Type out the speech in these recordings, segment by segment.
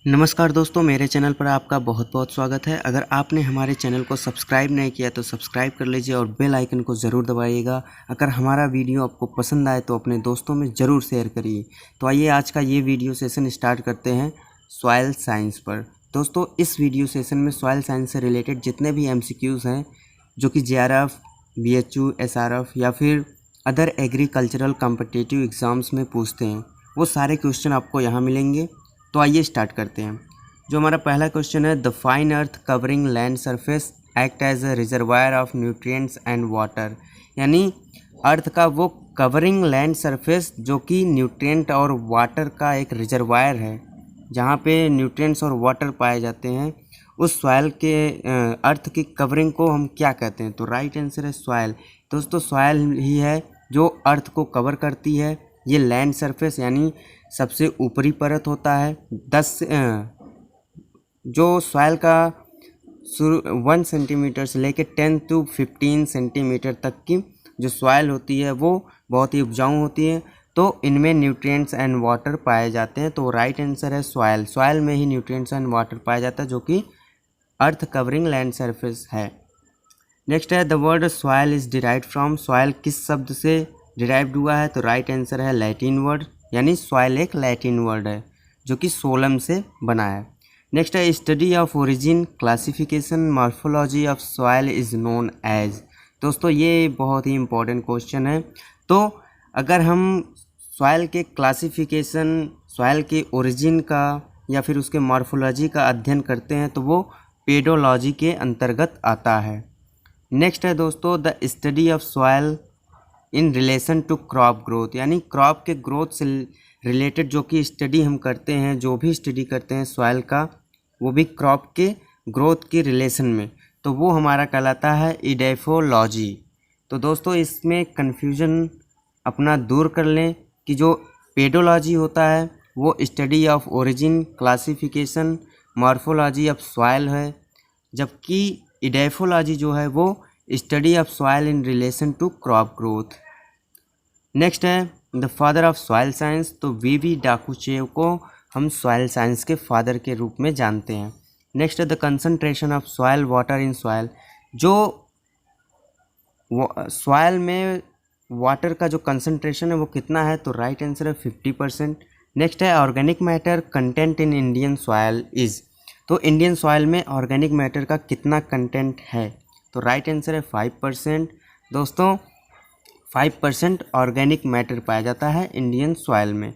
नमस्कार दोस्तों, मेरे चैनल पर आपका बहुत बहुत स्वागत है। अगर आपने हमारे चैनल को सब्सक्राइब नहीं किया तो सब्सक्राइब कर लीजिए और बेल आइकन को ज़रूर दबाइएगा। अगर हमारा वीडियो आपको पसंद आए तो अपने दोस्तों में ज़रूर शेयर करिए। तो आइए आज का ये वीडियो सेशन स्टार्ट करते हैं सॉइल साइंस पर। दोस्तों, इस वीडियो सेशन में सॉइल साइंस से रिलेटेड जितने भी MCQs हैं जो कि JRF, BHU, SRF या फिर अदर एग्रीकल्चरल कॉम्पिटिटिव एग्ज़ाम्स में पूछते हैं, वो सारे क्वेश्चन आपको यहाँ मिलेंगे। तो आइए स्टार्ट करते हैं। जो हमारा पहला क्वेश्चन है, the fine earth covering land surface act as a reservoir of nutrients and water. यानी अर्थ का वो कवरिंग लैंड सरफेस जो कि न्यूट्रिएंट और वाटर का एक रिजर्वायर है, जहाँ पे न्यूट्रिएंट्स और वाटर पाए जाते हैं, उस सॉइल के अर्थ की कवरिंग को हम क्या कहते हैं? तो राइट आंसर है सॉइल। दोस्तों, सॉइल ही है जो अर्थ को कवर करती है। ये लैंड सरफेस यानी सबसे ऊपरी परत होता है। जो सॉइल का 1 सेंटीमीटर से लेकर 10 to 15 सेंटीमीटर तक की जो सॉइल होती है वो बहुत ही उपजाऊ होती है। तो इनमें न्यूट्रिएंट्स एंड वाटर पाए जाते हैं। तो राइट आंसर है सॉइल। सॉइल में ही न्यूट्रिएंट्स एंड वाटर पाया जाता है जो कि अर्थ कवरिंग लैंड सरफेस है। नेक्स्ट है, the word soil is derived from. Soil किस शब्द से डिराइव्ड हुआ है? तो राइट आंसर है लैटिन वर्ड, यानी सॉइल एक लैटिन वर्ड है जो कि सोलम से बना है। नेक्स्ट है, study of origin, classification, morphology of soil is known as. दोस्तों, ये बहुत ही इंपॉर्टेंट क्वेश्चन है। तो अगर हम सॉइल के क्लासिफिकेशन, सॉइल के ओरिजिन का या फिर उसके मॉर्फोलॉजी का अध्ययन करते हैं तो वो पेडोलॉजी के अंतर्गत आता है। नेक्स्ट है दोस्तों, the study of soil in relation to crop growth. यानी क्रॉप के ग्रोथ से रिलेटेड जो कि स्टडी हम करते हैं, जो भी स्टडी करते हैं सॉइल का, वो भी क्रॉप के ग्रोथ के रिलेशन में, तो वो हमारा कहलाता है इडेफोलॉजी। तो दोस्तों, इसमें कन्फ्यूजन अपना दूर कर लें कि जो पेडोलॉजी होता है वो study of origin, classification, morphology of soil है, जबकि इडेफोलॉजी जो है वो study of soil in relation to crop growth. Next है, the father of soil science. तो VV डाकुचेव को हम सॉइल साइंस के फादर के रूप में जानते हैं। नेक्स्ट है, the concentration of soil water in soil. जो सॉइल में वाटर का जो कंसंट्रेशन है वो कितना है? तो राइट आंसर है 50%। नेक्स्ट है, organic matter content in Indian soil is. तो इंडियन सॉइल में ऑर्गेनिक मैटर का कितना कंटेंट है? तो राइट आंसर है 5%। दोस्तों, 5% ऑर्गेनिक मैटर पाया जाता है इंडियन सॉइल में।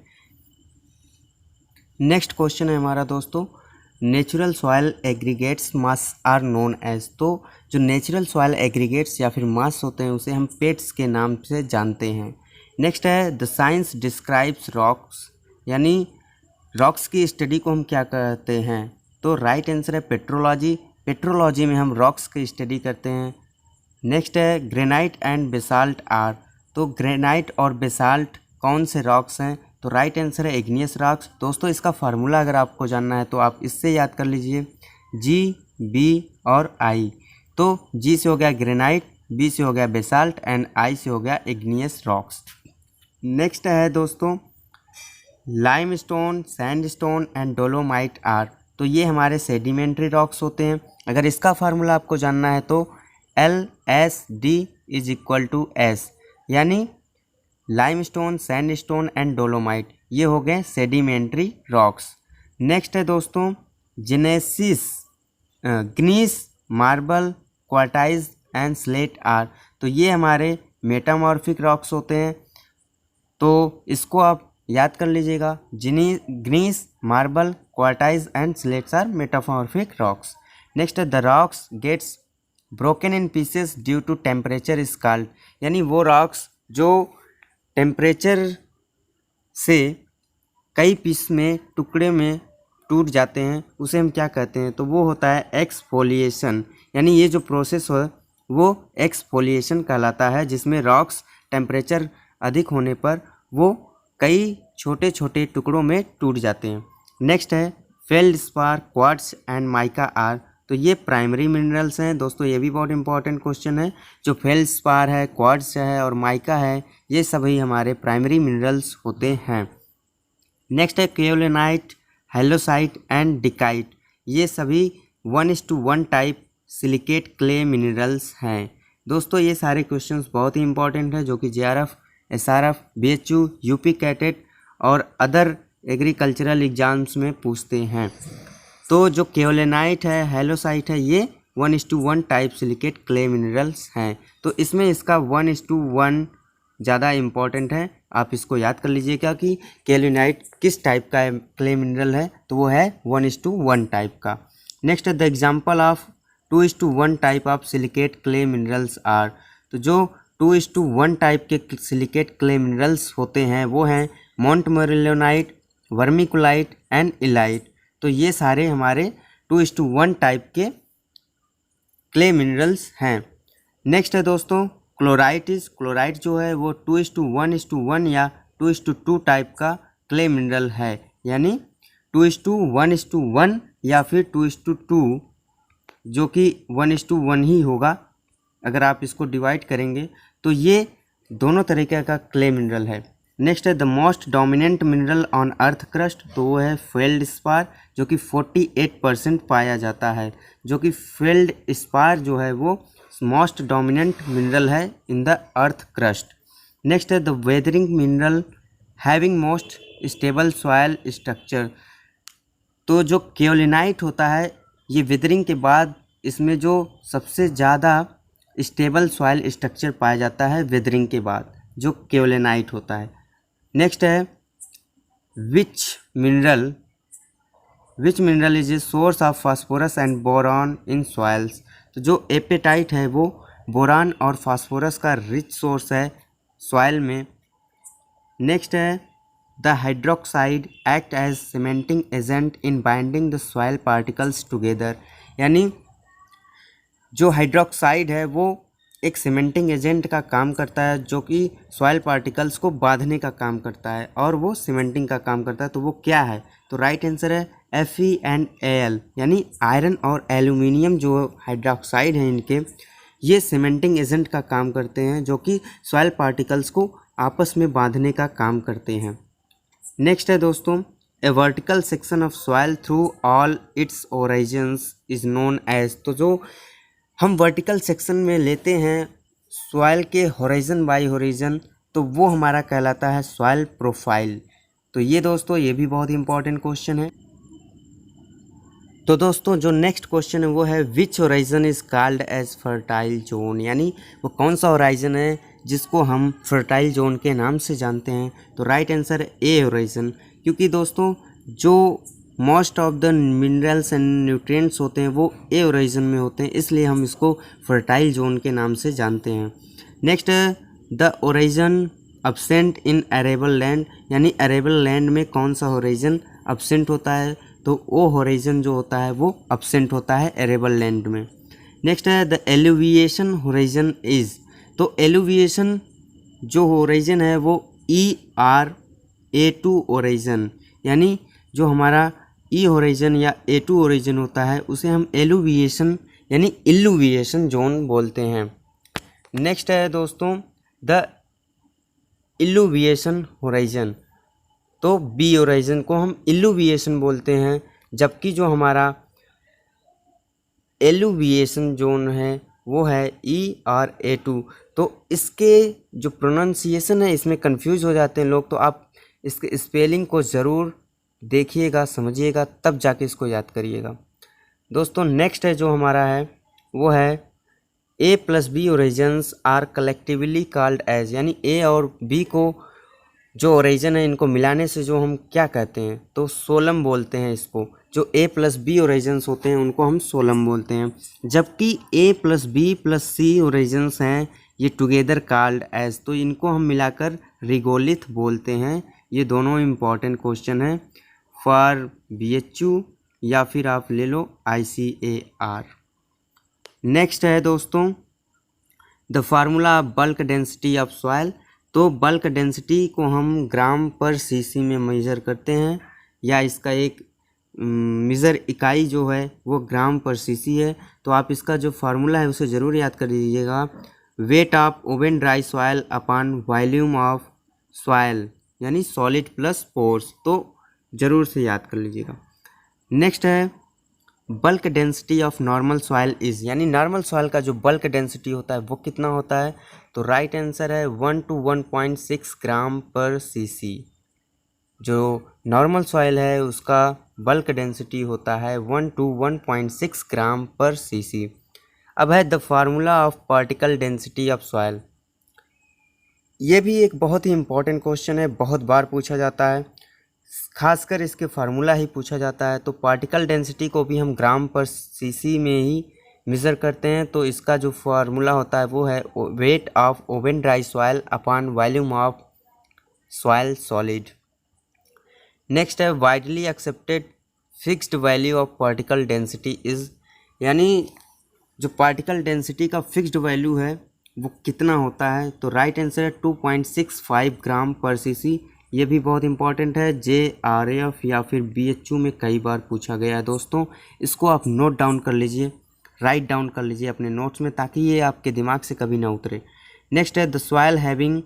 नेक्स्ट क्वेश्चन है हमारा दोस्तों, natural soil aggregates mass are known as. तो जो नेचुरल सॉइल एग्रीगेट्स या फिर मास होते हैं उसे हम पेट्स के नाम से जानते हैं। नेक्स्ट है, द साइंस डिस्क्राइब्स रॉक्स। यानी रॉक्स की स्टडी को हम क्या कहते हैं? तो राइट आंसर है पेट्रोलॉजी। पेट्रोलॉजी में हम रॉक्स की स्टडी करते हैं। नेक्स्ट है, ग्रेनाइट एंड बेसाल्ट आर। तो ग्रेनाइट और बेसाल्ट कौन से रॉक्स हैं? तो राइट आंसर है इग्नियस रॉक्स। दोस्तों, इसका फार्मूला अगर आपको जानना है तो आप इससे याद कर लीजिए, G, B और I। तो G से हो गया ग्रेनाइट, B से हो गया बेसाल्ट एंड I से हो गया इग्नियस रॉक्स। नेक्स्ट है दोस्तों, limestone, sandstone and dolomite are. तो ये हमारे सेडिमेंट्री रॉक्स होते हैं। अगर इसका फार्मूला आपको जानना है तो LSD = S, यानी लाइमस्टोन, सैंडस्टोन एंड डोलोमाइट ये हो गए सेडिमेंट्री रॉक्स। नेक्स्ट है दोस्तों, genesis, gneiss, marble, quartzite and slate are. तो ये हमारे मेटामॉर्फिक रॉक्स होते हैं। तो इसको आप याद कर लीजिएगा, gneiss, marble, quartzite and slates are metamorphic rocks. Next है, the rocks gets broken in pieces due to temperature is called. यानी वो रॉक्स जो टेम्परेचर से कई पीस में, टुकड़े में टूट जाते हैं उसे हम क्या कहते हैं? तो वो होता है एक्सफोलिएशन। यानी ये जो प्रोसेस है वो एक्सफोलिएशन कहलाता है, जिसमें रॉक्स टेम्परेचर अधिक होने पर वो कई छोटे छोटे टुकड़ों में टूट जाते हैं। नेक्स्ट है, feldspar, quartz and mica are. तो ये प्राइमरी मिनरल्स हैं। दोस्तों, ये भी बहुत इंपॉर्टेंट क्वेश्चन है। जो फेल्डस्पार है, क्वार्ट्ज है और माइका है, ये सभी हमारे प्राइमरी मिनरल्स होते हैं। नेक्स्ट है, केओलिनाइट, हेलोसाइट एंड डिकाइट, ये सभी 1:1 टाइप सिलिकेट क्ले मिनरल्स हैं। दोस्तों ये सारे क्वेश्चंस बहुत ही इंपॉर्टेंट है जो कि JRF, SRF, BHU, UP CATET और अदर एग्रीकल्चरल एग्जाम्स में पूछते हैं। तो जो केओलेनाइट है, हेलोसाइट है, ये 1:1 टाइप सिलिकेट क्ले मिनरल्स हैं। तो इसमें इसका 1:1 ज़्यादा इम्पॉर्टेंट है, आप इसको याद कर लीजिएगा कि केओलेनाइट किस टाइप का क्ले मिनरल है, तो वो है 1:1 टाइप का। Next the example of 2:1 type of silicate clay minerals are, तो जो 2:1 टाइप के सिलिकेट क्ले मिनरल्स होते हैं वो हैं मोंटमोरिलोनाइट, वर्मिकुलाइट एंड इलाइट। तो ये सारे हमारे 2:1 टाइप के क्ले मिनरल्स हैं। नेक्स्ट है दोस्तों क्लोराइट क्लोराइट जो है वो 2:1:1 या 2:2 टाइप का क्ले मिनरल है, यानी 2:1:1 या फिर 2:2 जो कि 1:1 ही होगा अगर आप इसको डिवाइड करेंगे। तो ये दोनों तरीके का क्ले मिनरल है। नेक्स्ट है the most dominant mineral on earth crust, तो वो है फेल्डस्पार जो कि 48% पाया जाता है, जो कि फेल्डस्पार जो है वो मोस्ट डोमिनेंट मिनरल है in the earth crust. Next है the weathering mineral having most stable soil structure, तो जो केओलिनाइट होता है ये वेदरिंग के बाद इसमें जो सबसे ज़्यादा स्टेबल सॉइल स्ट्रक्चर पाया जाता है वेदरिंग के बाद, जो केओलिनाइट होता है। नेक्स्ट है which mineral is a source of phosphorus and boron in soils, तो जो एपेटाइट है वो बोरान और फास्फोरस का रिच सोर्स है सॉइल में। नेक्स्ट है the hydroxide act as cementing agent in binding the soil particles together, यानी जो हाइड्रोक्साइड है वो एक सीमेंटिंग एजेंट का काम करता है जो कि सॉइल पार्टिकल्स को बांधने का काम करता है और वो सीमेंटिंग का काम करता है। तो वो क्या है, तो राइट आंसर है Fe एंड Al, यानी आयरन और एल्यूमिनियम जो हाइड्रोक्साइड हैं इनके ये सीमेंटिंग एजेंट का काम करते हैं जो कि सॉइल पार्टिकल्स को आपस में बांधने का काम करते हैं। नेक्स्ट है दोस्तों a vertical section of soil through all its origins is known as, तो जो हम वर्टिकल सेक्शन में लेते हैं सॉइल के होराइजन बाय होराइजन, तो वो हमारा कहलाता है सॉइल प्रोफाइल। तो ये दोस्तों ये भी बहुत इंपॉर्टेंट क्वेश्चन है। तो दोस्तों जो नेक्स्ट क्वेश्चन है वो है which horizon is called as fertile zone, यानी वो कौन सा होराइजन है जिसको हम फर्टाइल जोन के नाम से जानते हैं। तो राइट आंसर है ए होराइजन, क्योंकि दोस्तों जो most of the minerals and nutrients होते हैं वो ए होराइजन में होते हैं, इसलिए हम इसको फर्टाइल जोन के नाम से जानते हैं। नेक्स्ट है the horizon absent in arable land, यानी अरेबल लैंड में कौन सा होराइजन अब्सेंट होता है, तो वो होराइजन जो होता है वो अब्सेंट होता है अरेबल लैंड में। नेक्स्ट है द एलुविएशन होराइजन इज, तो एलुविएशन जो होराइजन है वो ERA2 होराइजन, यानी जो हमारा ई होराइजन या A2 होराइजन होता है उसे हम एलुविएशन यानी इल्यूविएशन जोन बोलते हैं। नेक्स्ट है दोस्तों द इल्यूविएशन होराइजन, तो बी होराइजन को हम इल्यूविएशन बोलते हैं, जबकि जो हमारा एलुविएशन जोन है वो है ERA2। तो इसके जो प्रोनाउंसिएशन है इसमें कंफ्यूज हो जाते हैं लोग, तो आप इसके स्पेलिंग को ज़रूर देखिएगा, समझिएगा, तब जाके इसको याद करिएगा। दोस्तों नेक्स्ट है जो हमारा है वो है A+B origins are collectively called as, यानी A और B को जो ओरिजिन है इनको मिलाने से जो हम क्या कहते हैं, तो सोलम बोलते हैं इसको। जो A+B ओरिजिन्स होते हैं उनको हम सोलम बोलते हैं, जबकि A+B+C ओरिजिन्स हैं ये टुगेदर कॉल्ड एज, तो इनको हम मिलाकर रिगोलिथ बोलते हैं। ये दोनों इम्पॉर्टेंट क्वेश्चन हैं फॉर BHU या फिर आप ले लो ICAR। नेक्स्ट है दोस्तों the formula of bulk density of soil, तो बल्क डेंसिटी को हम ग्राम पर सीसी में मेज़र करते हैं, या इसका एक मेज़र इकाई जो है वो ग्राम पर सीसी है। तो आप इसका जो फार्मूला है उसे ज़रूर याद कर लीजिएगा, wait of oven dry soil upon volume of soil, यानी सॉलिड प्लस पोर्स। तो ज़रूर से याद कर लीजिएगा। नेक्स्ट है bulk density of normal soil is, यानी नॉर्मल सॉइल का जो बल्क डेंसिटी होता है वो कितना होता है, तो राइट आंसर है 1 to 1.6 ग्राम पर सीसी। जो नॉर्मल सॉइल है उसका बल्क डेंसिटी होता है 1 to 1.6 ग्राम पर सीसी। अब है the formula of particle density of soil. ये भी एक बहुत ही इम्पॉर्टेंट क्वेश्चन है, बहुत बार पूछा जाता है, खासकर इसके फार्मूला ही पूछा जाता है। तो पार्टिकल डेंसिटी को भी हम ग्राम पर सीसी में ही मेज़र करते हैं। तो इसका जो फार्मूला होता है वो है weight of oven dry soil upon volume of soil solid. Next है widely accepted fixed value of particle density is, यानी जो पार्टिकल डेंसिटी का फिक्स्ड वैल्यू है वो कितना होता है, तो राइट आंसर है 2.65 ग्राम पर सीसी। ये भी बहुत इंपॉर्टेंट है, JRF या फिर BHU में कई बार पूछा गया है दोस्तों। इसको आप नोट डाउन कर लीजिए, राइट डाउन कर लीजिए अपने नोट्स में, ताकि ये आपके दिमाग से कभी ना उतरे। नेक्स्ट है the soil having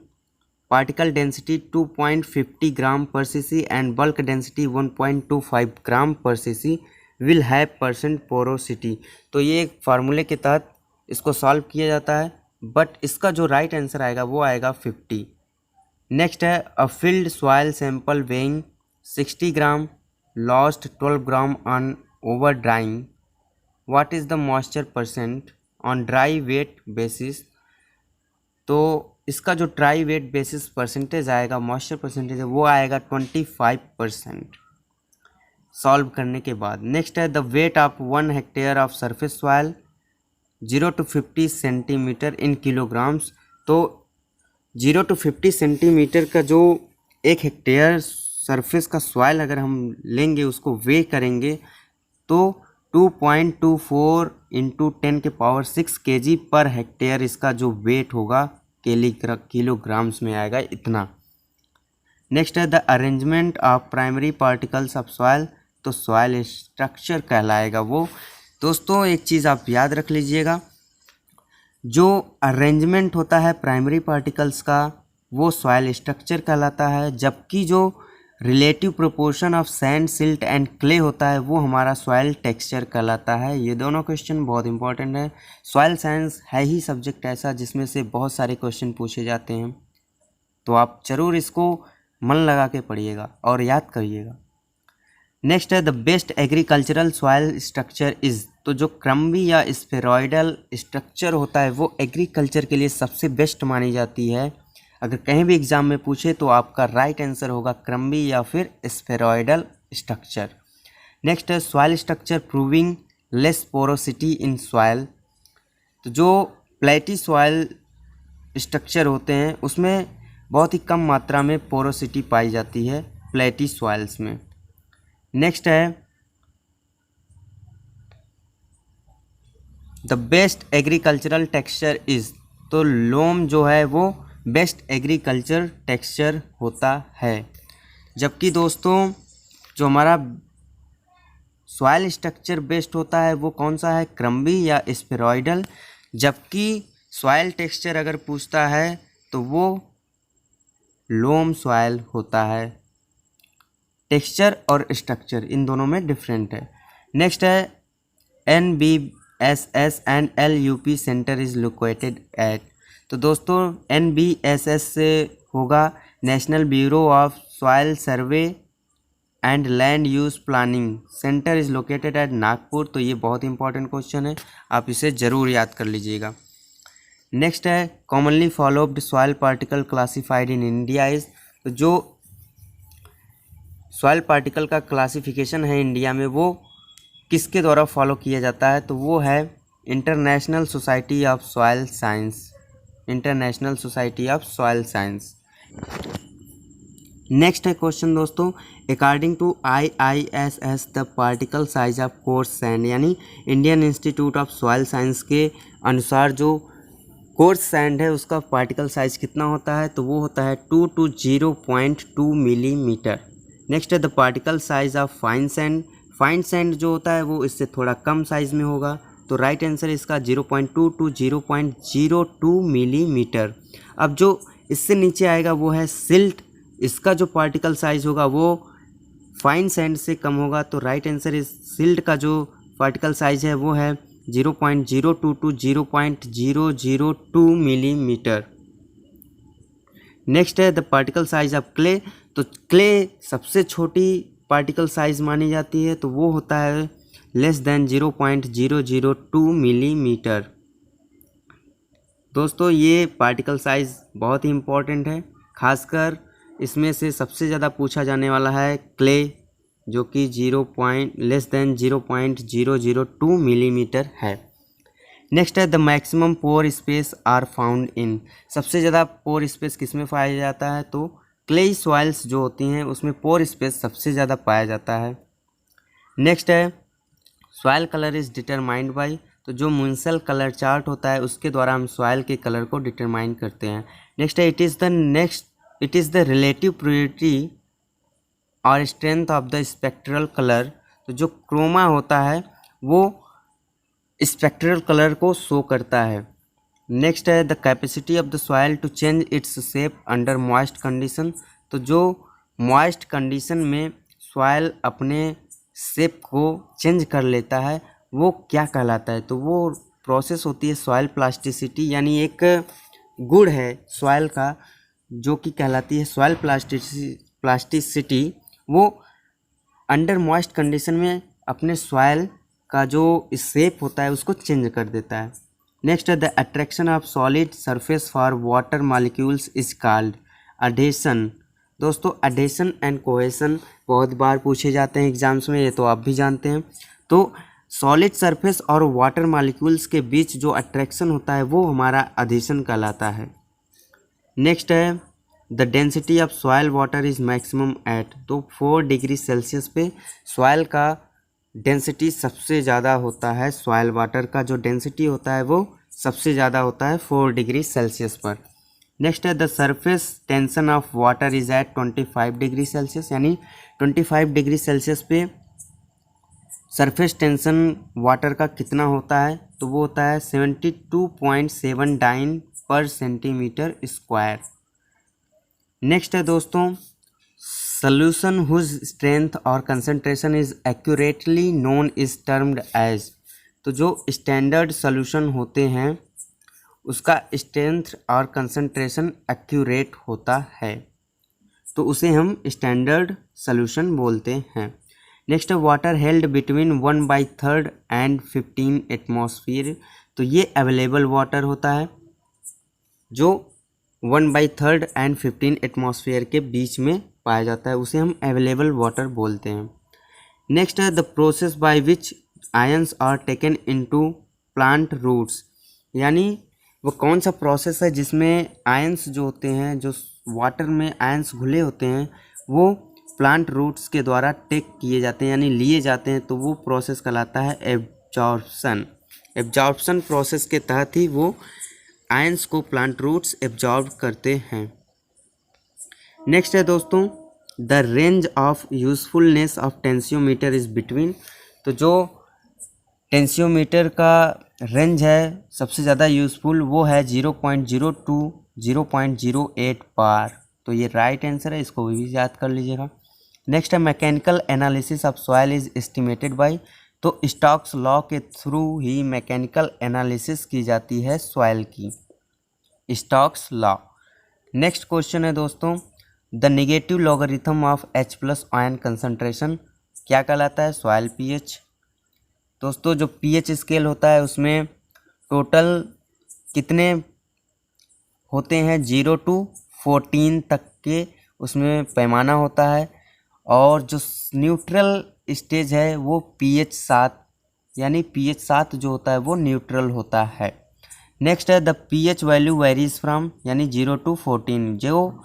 particle density 2.50 ग्राम पर सीसी एंड बल्क डेंसिटी 1.25 ग्राम पर CC will have percent porosity. तो ये एक फार्मूले के तहत इसको सॉल्व किया जाता है, बट इसका जो राइट आंसर आएगा वो आएगा 50। नेक्स्ट है a field soil sample weighing 60 gram lost 12 gram on oven drying, what is the moisture percent on dry weight basis. तो इसका जो ड्राई वेट बेसिस परसेंटेज आएगा, मॉइस्चर परसेंटेज है, वो आएगा 25% सॉल्व करने के बाद। नेक्स्ट है the weight of 1 hectare of surface soil 0 to 50 centimetre in kilograms. तो 0 to 50 सेंटीमीटर का जो 1 हेक्टेयर सरफेस का सॉइल अगर हम लेंगे, उसको वे करेंगे, तो 2.24 इंटू 10 के पावर 6 kg पर हेक्टेयर इसका जो वेट होगा किलोग्राम्स में आएगा इतना। नेक्स्ट है the arrangement of primary particles of soil, तो सॉइल स्ट्रक्चर कहलाएगा वो। दोस्तों एक चीज़ आप याद रख लीजिएगा, जो अरेंजमेंट होता है प्राइमरी पार्टिकल्स का वो सॉइल स्ट्रक्चर कहलाता है, जबकि जो relative proportion of sand silt and clay होता है वो हमारा सॉइल टेक्सचर कहलाता है। ये दोनों क्वेश्चन बहुत इंपॉर्टेंट है। सॉइल साइंस है ही सब्जेक्ट ऐसा जिसमें से बहुत सारे क्वेश्चन पूछे जाते हैं, तो आप ज़रूर इसको मन लगा के पढ़िएगा और याद करिएगा। नेक्स्ट है the best agricultural soil structure is, तो जो क्रम्बी या स्फेरॉइडल स्ट्रक्चर होता है वो एग्रीकल्चर के लिए सबसे बेस्ट मानी जाती है। अगर कहीं भी एग्जाम में पूछे तो आपका राइट आंसर होगा क्रम्बी या फिर स्फेरॉइडल स्ट्रक्चर। नेक्स्ट है soil structure proving less porosity in soil, तो जो प्लेटी सॉइल स्ट्रक्चर होते हैं उसमें बहुत ही कम मात्रा में पोरोसिटी पाई जाती है प्लेटी सॉइल्स में। नेक्स्ट है the best agricultural texture is, तो लोम जो है वो बेस्ट एग्रीकल्चर टेक्सचर होता है। जबकि दोस्तों जो हमारा सॉइल स्ट्रक्चर बेस्ट होता है वो कौन सा है, क्रम्बी या स्फेरॉइडल। जबकि सॉइल टेक्सचर अगर पूछता है तो वो लोम सॉइल होता है। टेक्सचर और स्ट्रक्चर इन दोनों में डिफरेंट है। नेक्स्ट है NBSS and LUP centre is located at, तो दोस्तों NBSS से होगा national bureau of soil survey and land use planning, centre is located at Nagpur. तो ये बहुत इंपॉर्टेंट क्वेश्चन है, आप इसे ज़रूर याद कर लीजिएगा। नेक्स्ट है commonly followed soil particle classified in India is, तो जो सॉइल पार्टिकल का क्लासिफिकेशन है इंडिया में वो किसके द्वारा फॉलो किया जाता है, तो वो है international society of soil science, international society of soil science. Next है क्वेश्चन दोस्तों, according to IISS the particle size of coarse sand, यानी Indian institute of soil science के अनुसार जो कोर्स सैंड है उसका पार्टिकल साइज कितना होता है, तो वो होता है 2 to 0.2 मिलीमीटर। नेक्स्ट है the particle size of fine sand, fine sand जो होता है वो इससे थोड़ा कम साइज में होगा, तो राइट आंसर इसका 0.2 to 0.02 मिलीमीटर। अब जो इससे नीचे आएगा वो है सिल्ट, इसका जो पार्टिकल साइज होगा वो फाइन सैंड से कम होगा तो राइट आंसर इज सिल्ट का जो पार्टिकल साइज है वो है 0.02 टू 0.002 मिलीमीटर। नेक्स्ट है the particle size of clay. तो क्ले सबसे छोटी पार्टिकल साइज मानी जाती है तो वो होता है लेस देन 0.002 मिलीमीटर। दोस्तों ये पार्टिकल साइज बहुत ही इम्पोर्टेंट है, खासकर इसमें से सबसे ज़्यादा पूछा जाने वाला है क्ले, जो कि लेस देन 0.002 मिलीमीटर है। नेक्स्ट है the maximum pore space are found in. सबसे ज़्यादा पोर स्पेस किस में पाया जाता है तो क्ले सॉइल्स जो होती हैं उसमें पोर स्पेस सबसे ज़्यादा पाया जाता है। नेक्स्ट है soil colour is determined by. तो जो मुंसल कलर चार्ट होता है उसके द्वारा हम सॉइल के कलर को डिटरमाइन करते हैं। नेक्स्ट है it is the relative purity और strength of the spectral colour. तो जो क्रोमा होता है वो स्पेक्ट्रल कलर को शो करता है। नेक्स्ट है the capacity of the soil to change its shape under moist condition. तो जो मॉइस्ट कंडीशन में सॉइल अपने शेप को चेंज कर लेता है वो क्या कहलाता है तो वो प्रोसेस होती है सॉइल प्लास्टिसिटी, यानी एक गुण है सॉइल का जो कि कहलाती है सॉइल प्लास्टिसिटी। वो अंडर मॉइस्ट कंडीशन में अपने सॉइल का जो शेप होता है उसको चेंज कर देता है। नेक्स्ट है the attraction of solid surface for water molecules is called adhesion. दोस्तों अडेशन एंड कोहेशन बहुत बार पूछे जाते हैं एग्जाम्स में, ये तो आप भी जानते हैं। तो सॉलिड सरफेस और वाटर मॉलिक्यूल्स के बीच जो अट्रैक्शन होता है वो हमारा अडेशन कहलाता है। नेक्स्ट है the density of soil water is maximum at. तो 4 डिग्री सेल्सियस पे सॉइल का डेंसिटी सबसे ज़्यादा होता है, सॉइल वाटर का जो डेंसिटी होता है वो सबसे ज़्यादा होता है 4 डिग्री सेल्सियस पर। नेक्स्ट है the surface tension of water is at 25 degree Celsius, यानी 25 डिग्री सेल्सियस पे सरफेस टेंशन वाटर का कितना होता है तो वो होता है 72.79 पर सेंटीमीटर स्क्वायर। नेक्स्ट है दोस्तों सॉल्यूशन हुज स्ट्रेंथ और concentration is accurately known is termed as. तो जो स्टैंडर्ड सॉल्यूशन होते हैं उसका स्ट्रेंथ और कंसंट्रेशन एक्यूरेट होता है तो उसे हम स्टैंडर्ड सॉल्यूशन बोलते हैं। नेक्स्ट है water held between 1/3 and 15 atmosphere. तो ये अवेलेबल वाटर होता है जो 1/3 एंड 15 एटमॉस्फेयर के बीच में पाया जाता है, उसे हम अवेलेबल वाटर बोलते हैं। नेक्स्ट है the process by which ions are taken into plant roots. यानी वो कौन सा प्रोसेस है जिसमें आयंस जो होते हैं, जो वाटर में आयंस घुले होते हैं, वो प्लांट रूट्स के द्वारा टेक किए जाते हैं यानी लिए जाते हैं, तो वो प्रोसेस कहलाता है एब्जॉर्प्शन। एब्जॉर्प्शन प्रोसेस के तहत ही वो आयंस को प्लांट रूट्स एब्जॉर्ब करते हैं। नेक्स्ट है दोस्तों the range of usefulness of tensiometer is between. तो जो टेंसियोमीटर का रेंज है सबसे ज़्यादा यूज़फुल वो है 0.0 टू 0.08 बार। तो ये राइट आंसर है, इसको भी याद कर लीजिएगा। नेक्स्ट है mechanical analysis of soil is estimated by. तो स्टोक्स लॉ के थ्रू ही मैकेनिकल एनालिसिस की जाती है सॉइल की, स्टोक्स लॉ। नेक्स्ट क्वेश्चन है दोस्तों the negative logarithm of H+ ion concentration क्या कहलाता है? Soil pH. दोस्तों जो पीएच स्केल होता है उसमें टोटल कितने होते हैं? 0 to 14 तक के उसमें पैमाना होता है, और जो न्यूट्रल स्टेज है वो pH 7, यानी pH 7 जो होता है वो न्यूट्रल होता है। नेक्स्ट है the pH value varies from, यानी 0 to 14, जो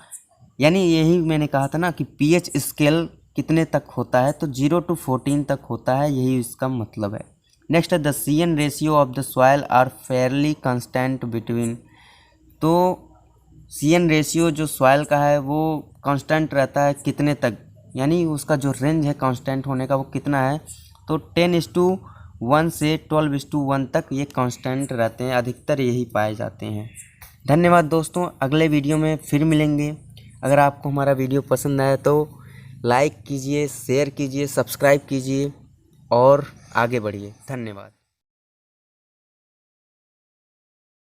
यानी यही मैंने कहा था ना कि pH स्केल कितने तक होता है, तो 0 to 14 तक होता है, यही इसका मतलब है। नेक्स्ट है the CN ratio of the soil are fairly constant between. तो CN रेशियो जो सॉइल का है वो कांस्टेंट रहता है कितने तक, यानी उसका जो रेंज है कांस्टेंट होने का वो कितना है, तो 10:1 से 12:1 तक ये कांस्टेंट रहते हैं, अधिकतर यही पाए जाते हैं। धन्यवाद दोस्तों, अगले वीडियो में फिर मिलेंगे। अगर आपको हमारा वीडियो पसंद आया तो लाइक कीजिए, शेयर कीजिए, सब्सक्राइब कीजिए और आगे बढ़िए। धन्यवाद।